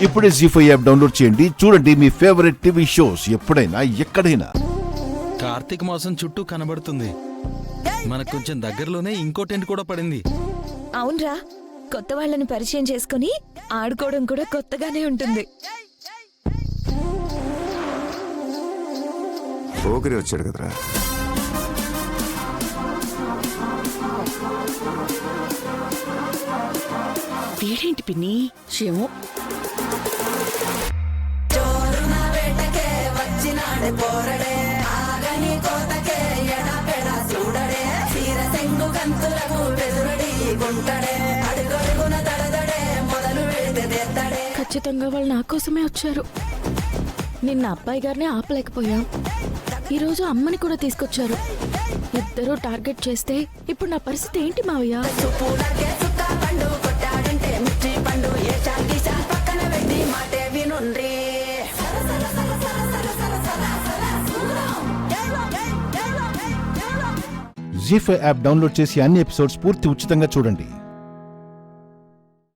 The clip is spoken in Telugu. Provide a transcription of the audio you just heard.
ఇప్పుడే జీ5 యాప్ డౌన్లోడ్ చేయండి. చూడండి మీ ఫేవరెట్ టీవీ షోస్ ఎప్పుడైనా ఎక్కడైనా. కార్తీక మాసం చుట్టూ కనబడుతుంది. మనకు కొంచెం దగ్గరలోనే ఇంకో టెంట్ కూడా పడింది. అవునరా, కొత్త వాళ్ళని పరిచయం చేసుకుని ఆడుకోవడం కూడా కొత్తగానే ఉంటుంది. పోకిరి వచ్చాడు కదరా. వీడేంటి పిన్ని? ఏమో. ఖచ్చితంగా వాళ్ళు నా కోసమే వచ్చారు. నిన్న అబ్బాయి గారిని ఆపలేకపోయాం, ఈరోజు అమ్మని కూడా తీసుకొచ్చారు. ఇద్దరూ టార్గెట్ చేస్తే ఇప్పుడు నా పరిస్థితి ఏంటి మావయ్య? జీ5 యాప్ డౌన్లోడ్ చేసి అన్ని ఎపిసోడ్స్ పూర్తి ఉచితంగా చూడండి.